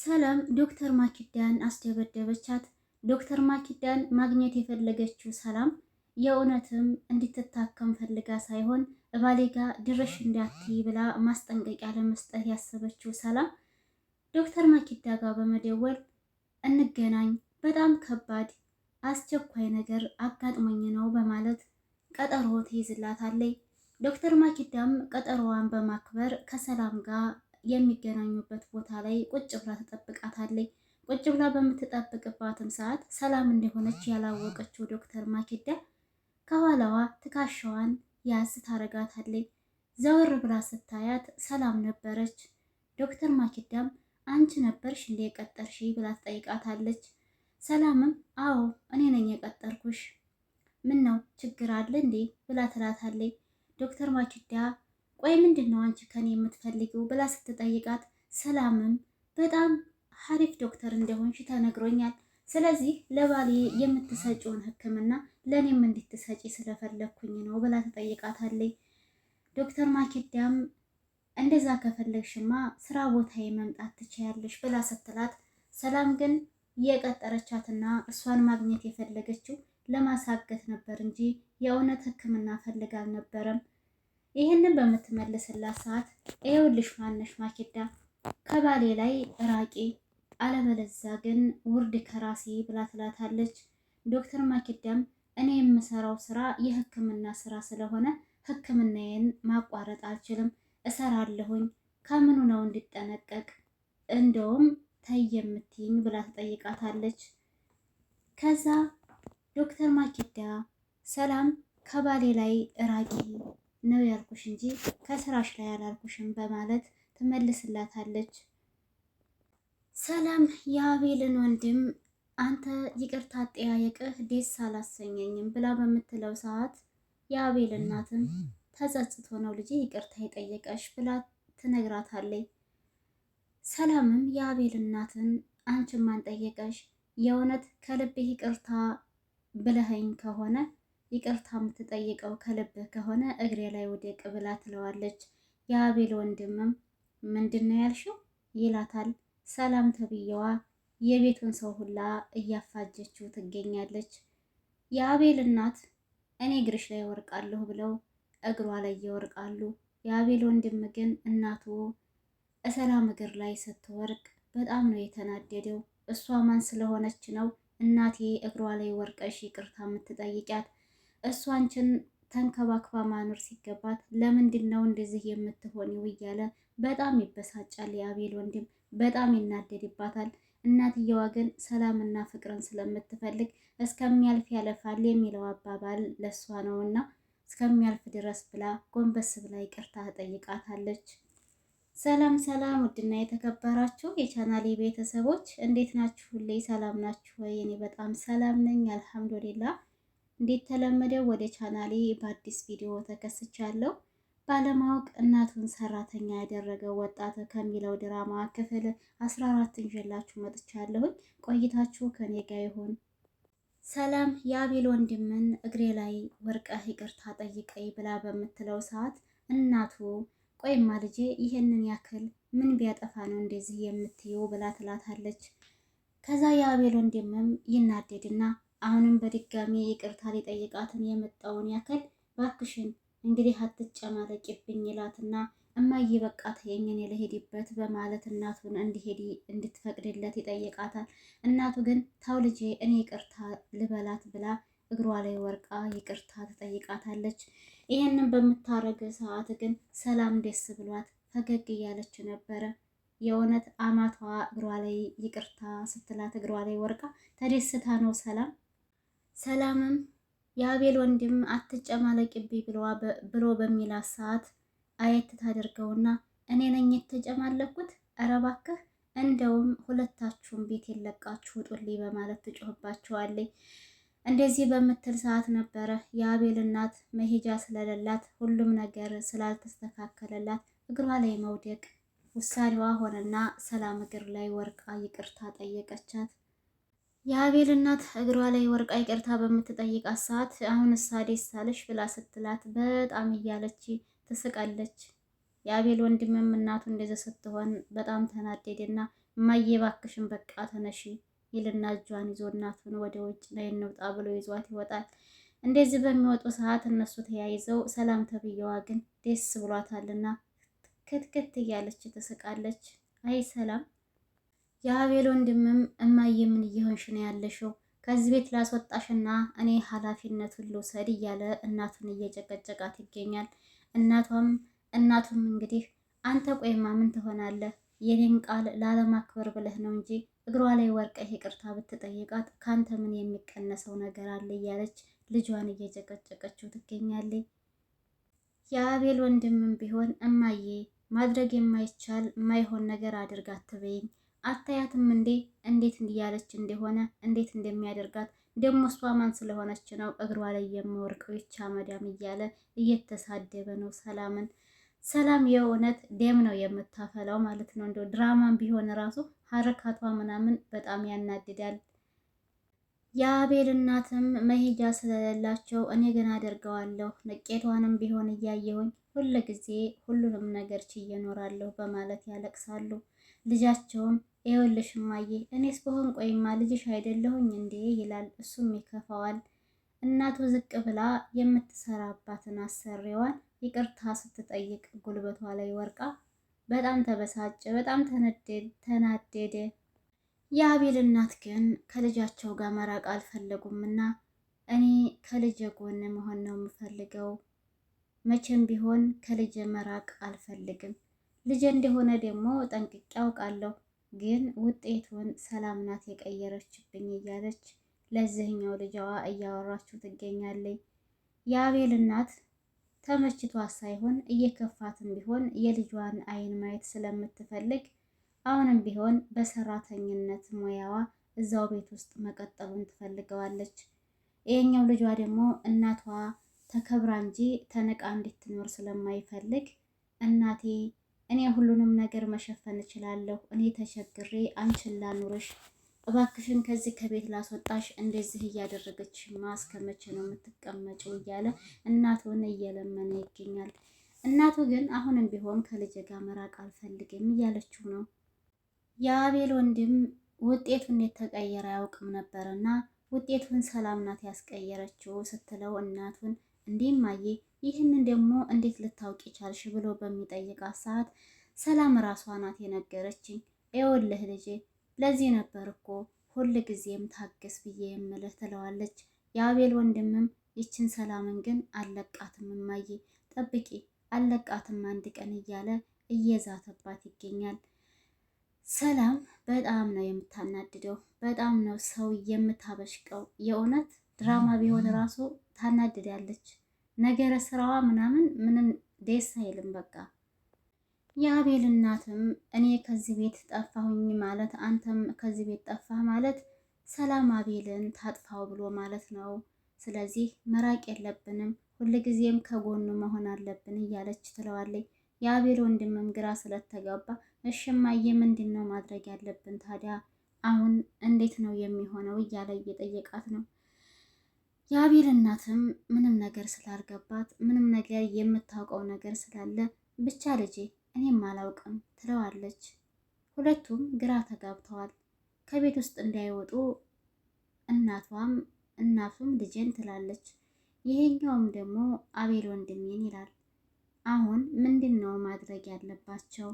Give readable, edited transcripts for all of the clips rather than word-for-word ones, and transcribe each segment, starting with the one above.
ሰላም ዶክተር ማኪዳን አስደበደበቻት። ዶክተር ማኪዳን ማግኘት የፈለገችው ሰላም የእውነትም እንድትታከም ፈልጋ ሳይሆን እባሌ ጋ ድርሽ እንዳትይ ብላ ማስጠንቀቂያ ለመስጠት ያሰበችው ሰላም ዶክተር ማኪዳ ጋር በመደወል እንገናኝ፣ በጣም ከባድ አስቸኳይ ነገር አጋጥሞኝ ነው በማለት ቀጠሮ ትይዝላታለች። ዶክተር ማኪዳም ቀጠሮዋን በማክበር ከሰላም ጋር የሚገናኙበት ቦታ ላይ ቁጭ ብላ ትጠብቃታለች። ቁጭ ብላ በምትጠብቅባትም ሰዓት ሰላም እንደሆነች ያላወቀችው ዶክተር ማኪዳ ከኋላዋ ትከሻዋን ያዝ ታረጋታለች። ዘወር ብላ ስታያት ሰላም ነበረች። ዶክተር ማኪዳም አንቺ ነበርሽ እንዴ የቀጠርሽ ብላ ትጠይቃታለች። ሰላምም አዎ እኔ ነኝ የቀጠርኩሽ፣ ምን ነው ችግር አለ እንዴ ብላ ትላታለች። ዶክተር ማኪዳ ቆይ ምንድን ነው አንቺ ከኔ የምትፈልጊው ብላ ስትጠይቃት ሰላምም በጣም ሀሪፍ ዶክተር እንደሆንሽ ተነግሮኛል፣ ስለዚህ ለባሌ የምትሰጪውን ሕክምና ለእኔም እንድትሰጪ ስለፈለግኩኝ ነው ብላ ትጠይቃታለች። ዶክተር ማኪዳም እንደዛ ከፈለግሽማ ስራ ቦታዬ መምጣት ትችያለሽ ብላ ስትላት ሰላም ግን የቀጠረቻትና እሷን ማግኘት የፈለገችው ለማሳገት ነበር እንጂ የእውነት ሕክምና ፈልግ አልነበረም። ይህንን በምትመልስላት ሰዓት ይኸውልሽ ማነሽ ማኪዳ ከባሌ ላይ ራቂ፣ አለበለዛ ግን ውርድ ከራሴ ብላ ትላታለች። ዶክተር ማኪዳም እኔ የምሰራው ስራ የህክምና ስራ ስለሆነ ህክምናዬን ማቋረጥ አልችልም፣ እሰራለሁኝ፣ ከምኑ ነው እንዲጠነቀቅ እንደውም ተይ የምትይኝ ብላ ትጠይቃታለች። ከዛ ዶክተር ማኪዳ ሰላም ከባሌ ላይ ራቂ ነው ያልኩሽ እንጂ ከስራሽ ላይ አላልኩሽም በማለት ትመልስላታለች። ሰላም የአቤልን ወንድም አንተ ይቅርታ አጠያየቅህ ደስ አላሰኘኝም ብላ በምትለው ሰዓት የአቤል እናትም ተጸጽቶ ነው ልጄ ይቅርታ የጠየቀሽ ብላ ትነግራታለች። ሰላምም የአቤል እናትን አንቺ ማን ጠየቀሽ? የእውነት ከልብህ ይቅርታ ብለኸኝ ከሆነ ይቅርታ የምትጠይቀው ከልብህ ከሆነ እግሬ ላይ ውደቅ ብላ ትለዋለች። የአቤል ወንድምም ምንድን ነው ያልሽው ይላታል። ሰላም ተብዬዋ የቤቱን ሰው ሁላ እያፋጀችው ትገኛለች። የአቤል እናት እኔ እግርሽ ላይ ወርቃለሁ ብለው እግሯ ላይ ይወርቃሉ። የአቤል ወንድም ግን እናቱ ሰላም እግር ላይ ስትወርቅ በጣም ነው የተናደደው። እሷ ማን ስለሆነች ነው እናቴ እግሯ ላይ ወርቀሽ ይቅርታ የምትጠይቂያት? እሷ አንቺን ተንከባክባ ማኖር ሲገባት ለምንድን ነው እንደዚህ የምትሆኒው? እያለ በጣም ይበሳጫል። የአቤል ወንድም በጣም ይናደድባታል። እናትየዋ ግን ሰላምና ፍቅርን ስለምትፈልግ እስከሚያልፍ ያለፋል የሚለው አባባል ለሷ ነውና እስከሚያልፍ ድረስ ብላ ጎንበስ ብላ ይቅርታ ትጠይቃታለች። ሰላም ሰላም፣ ውድና የተከበራችሁ የቻናሌ ቤተሰቦች እንዴት ናችሁ? ሁሌ ሰላም ናችሁ ወይ? እኔ በጣም ሰላም ነኝ አልሐምዱሊላህ። እንዴት ተለመደው ወደ ቻናሌ በአዲስ ቪዲዮ ተከስቻለሁ። ባለማወቅ እናቱን ሰራተኛ ያደረገው ወጣት ከሚለው ድራማ ክፍል 14 ይዤላችሁ መጥቻለሁኝ። ቆይታችሁ ከኔ ጋር ይሁን። ሰላም የአቤል ወንድምን እግሬ ላይ ወርቀህ ይቅርታ ጠይቀኝ ብላ በምትለው ሰዓት እናቱ ቆይማ ልጄ ይሄንን ያክል ምን ቢያጠፋ ነው እንደዚህ የምትየው ብላ ትላታለች። ከዛ የአቤል ወንድምም ይናደድና አሁንም በድጋሚ ይቅርታ ሊጠይቃትን የመጣውን ያክል ባክሽን እንግዲህ አትጨማለቂብኝ ይላትና እማዬ በቃ ተይኝ እኔ ልሄድበት በማለት እናቱን እንዲሄድ እንድትፈቅድለት ይጠይቃታል። እናቱ ግን ታው ልጄ እኔ ይቅርታ ልበላት ብላ እግሯ ላይ ወርቃ ይቅርታ ትጠይቃታለች። ይህንን በምታረግ ሰዓት ግን ሰላም ደስ ብሏት ፈገግ እያለች ነበረ። የእውነት አማቷ እግሯ ላይ ይቅርታ ስትላት እግሯ ላይ ወርቃ ተደስታ ነው ሰላምም የአቤል ወንድም አትጨማለቂብኝ ብሎ በሚላት ሰዓት አየት ታደርገውና እኔ ነኝ የተጨማለኩት? ኧረ እባክህ እንደውም ሁለታችሁም ቤት የለቃችሁ ውጡልኝ በማለት ትጮህባቸዋለች። እንደዚህ በምትል ሰዓት ነበረ የአቤል እናት መሄጃ ስለሌላት ሁሉም ነገር ስላልተስተካከለላት እግሯ ላይ መውደቅ ውሳኔዋ ሆነና ሰላም እግር ላይ ወርቃ ይቅርታ ጠየቀቻት። የአቤል እናት እግሯ ላይ ወርቃ ይቅርታ በምትጠይቃት ሰዓት አሁን እሳ ደስ አለሽ ብላ ስትላት በጣም እያለች ትስቃለች። የአቤል ወንድምም እናቱ እንደዚህ ስትሆን በጣም ተናደደና እማዬ እባክሽን በቃ ተነሺ ይልና እጇን ይዞ እናቱን ወደ ውጭ ላይ እንውጣ ብሎ ይዟት ይወጣል። እንደዚህ በሚወጡ ሰዓት እነሱ ተያይዘው ሰላም ተብዬዋ ግን ደስ ብሏታልና ክትክት እያለች ትስቃለች። አይ ሰላም። የአቤል ወንድምም እማዬ ምን እየሆንሽ ነው ያለሽው? ከዚህ ቤት ላስወጣሽና እኔ ኃላፊነቱን ልውሰድ እያለ እናቱን እየጨቀጨቃት ይገኛል። እናቱም እንግዲህ አንተ ቆይማ ምን ትሆናለህ? የኔን ቃል ላለማክበር ብለህ ነው እንጂ እግሯ ላይ ወርቀህ ይቅርታ ብትጠይቃት ካንተ ምን የሚቀነሰው ነገር አለ? እያለች ልጇን እየጨቀጨቀችው ትገኛለች። የአቤል ወንድምም ቢሆን እማዬ ማድረግ የማይቻል የማይሆን ነገር አድርጋ አትበይኝ፣ አታያትም እንዴ እንዴት እያለች እንደሆነ እንዴት እንደሚያደርጋት ደግሞ እሷ ማን ስለሆነች ነው እግሯ ላይ የምወርቀው ይቻ መዳም እያለ እየተሳደበ ነው ሰላምን። ሰላም የእውነት ደም ነው የምታፈላው ማለት ነው። እንደው ድራማም ቢሆን ራሱ ሀረካቷ ምናምን በጣም ያናድዳል። የአቤል እናትም መሄጃ ስለሌላቸው እኔ ግን አደርገዋለሁ ንቄቷንም ቢሆን እያየሁኝ ሁል ጊዜ ሁሉንም ነገር ችዬ እኖራለሁ በማለት ያለቅሳሉ። ልጃቸውም ይኸውልሽ እማዬ እኔስ በሆን ቆይማ ልጅሽ አይደለሁኝ እንዴ ይላል። እሱም ይከፋዋል። እናቱ ዝቅ ብላ የምትሰራባትን አሰሪዋን ይቅርታ ስትጠይቅ ጉልበቷ ላይ ወርቃ በጣም ተበሳጨ፣ በጣም ተናደደ። የአቤል እናት ግን ከልጃቸው ጋር መራቅ አልፈለጉምና እኔ ከልጄ ጎን መሆን ነው የምፈልገው፣ መቼም ቢሆን ከልጄ መራቅ አልፈልግም። ልጄ እንደሆነ ደግሞ ጠንቅቄ አውቃለሁ፣ ግን ውጤቱን ሰላም ናት የቀየረችብኝ እያለች ለዚህኛው ልጃዋ እያወራችሁ ትገኛለች። የአቤል እናት ተመችቷት ሳይሆን እየከፋትም ቢሆን የልጇን አይን ማየት ስለምትፈልግ አሁንም ቢሆን በሰራተኝነት ሙያዋ እዛው ቤት ውስጥ መቀጠሉን ትፈልገዋለች። ይሄኛው ልጇ ደግሞ እናቷ ተከብራ እንጂ ተንቃ እንድትኖር ስለማይፈልግ እናቴ እኔ ሁሉንም ነገር መሸፈን እችላለሁ፣ እኔ ተቸግሬ አንቺን ላኑርሽ፣ እባክሽን ከዚህ ከቤት ላስወጣሽ፣ እንደዚህ እያደረገችማ እስከ መቼ ነው የምትቀመጪው? እያለ እናቱን እየለመነ ይገኛል። እናቱ ግን አሁንም ቢሆን ከልጅ ጋር መራቅ አልፈልግም እያለችው ነው። የአቤል ወንድም ውጤቱን የተቀየረ አያውቅም ነበርና ውጤቱን ሰላም ናት ያስቀየረችው ስትለው እናቱን እንዲህ እማዬ ይህንን ደግሞ እንዴት ልታውቂ ቻልሽ ብሎ በሚጠይቃት ሰዓት ሰላም ራሷ ናት የነገረችኝ። ይኸውልህ ልጄ ለዚህ ነበር እኮ ሁል ጊዜም ታገስ ብዬ የምልህ ትለዋለች። የአቤል ወንድምም ይችን ሰላምን ግን አለቃትም እማዬ ጠብቂ፣ አለቃትም አንድ ቀን እያለ እየዛተባት ይገኛል። ሰላም በጣም ነው የምታናድደው፣ በጣም ነው ሰው የምታበሽቀው። የእውነት ድራማ ቢሆን ራሱ ታናድዳለች። ነገረ ስራዋ ምንም ደስ አይልም በቃ። የአቤል እናትም እኔ ከዚህ ቤት ጠፋሁኝ ማለት አንተም ከዚህ ቤት ጠፋህ ማለት ሰላም አቤልን ታጥፋው ብሎ ማለት ነው። ስለዚህ መራቅ የለብንም ሁልጊዜም ከጎኑ መሆን አለብን እያለች ትለዋለች። የአቤል ወንድምም ግራ ስለተጋባ እሺ እማዬ ምንድን ነው ማድረግ ያለብን ታዲያ አሁን እንዴት ነው የሚሆነው እያለ እየጠየቃት ነው። የአቤል እናትም ምንም ነገር ስላልገባት ምንም ነገር የምታውቀው ነገር ስላለ ብቻ ልጄ እኔም አላውቅም ትለዋለች። ሁለቱም ግራ ተጋብተዋል። ከቤት ውስጥ እንዳይወጡ እናቱም ልጄን ትላለች። ይሄኛውም ደግሞ አቤል ወንድሜን ይላል። አሁን ምንድን ነው ማድረግ ያለባቸው?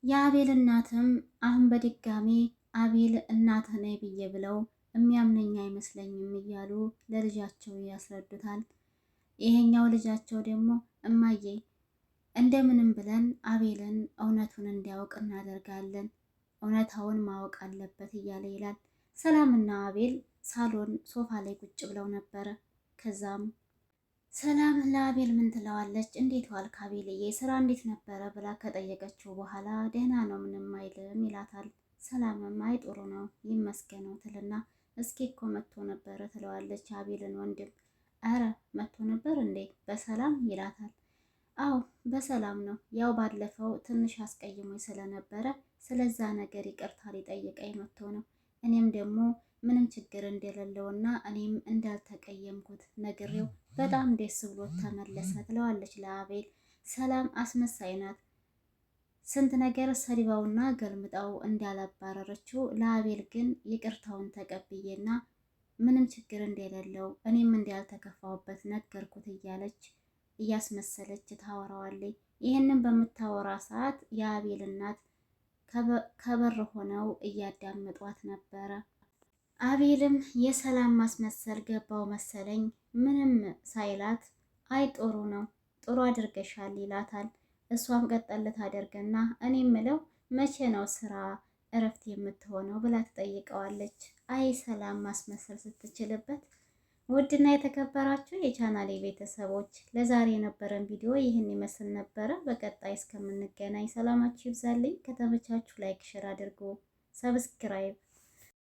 የአቤል እናትም አሁን በድጋሚ አቤል እናትህ ነኝ ብዬ ብለው የሚያምነኝ አይመስለኝም እያሉ ለልጃቸው ያስረዱታል። ይሄኛው ልጃቸው ደግሞ እማዬ እንደምንም ብለን አቤልን እውነቱን እንዲያውቅ እናደርጋለን፣ እውነታውን ማወቅ አለበት እያለ ይላል። ሰላምና አቤል ሳሎን ሶፋ ላይ ቁጭ ብለው ነበረ። ከዛም ሰላም ለአቤል ምን ትለዋለች? እንዴት ዋልክ አቤልዬ፣ ስራ እንዴት ነበረ ብላ ከጠየቀችው በኋላ ደህና ነው ምንም አይልም ይላታል። ሰላምም አይ ጥሩ ነው ይመስገነው ትልና እስኪ እኮ መጥቶ ነበረ ትለዋለች አቤልን ወንድም። አረ መጥቶ ነበር እንዴ በሰላም ይላታል። አዎ በሰላም ነው፣ ያው ባለፈው ትንሽ አስቀይሞኝ ስለነበረ ስለዛ ነገር ይቅርታ ሊጠይቀኝ መጥቶ ነው። እኔም ደግሞ ምንም ችግር እንደሌለውና እኔም እንዳልተቀየምኩት ነግሬው በጣም ደስ ብሎት ተመለሰ ትለዋለች ለአቤል። ሰላም አስመሳይ ናት። ስንት ነገር ሰድባውና ገልምጣው እንዳላባረረችው ለአቤል ግን ይቅርታውን ተቀብዬና ምንም ችግር እንደሌለው እኔም እንዳልተከፋውበት ነገርኩት እያለች እያስመሰለች ታወራዋለች። ይህንን በምታወራ ሰዓት የአቤል እናት ከበር ሆነው እያዳመጧት ነበረ። አቤልም የሰላም ማስመሰል ገባው መሰለኝ። ምንም ሳይላት አይ ጥሩ ነው ጥሩ አድርገሻል ይላታል። እሷም ቀጠል ታደርግና እኔ ምለው መቼ ነው ስራ እረፍት የምትሆነው ብላ ትጠይቀዋለች። አይ ሰላም ማስመሰል ስትችልበት። ውድና የተከበራችሁ የቻናሌ ቤተሰቦች ለዛሬ የነበረን ቪዲዮ ይህን ይመስል ነበረ። በቀጣይ እስከምንገናኝ ሰላማችሁ ይብዛልኝ። ከተመቻችሁ ላይክ፣ ሼር አድርጉ፣ ሰብስክራይብ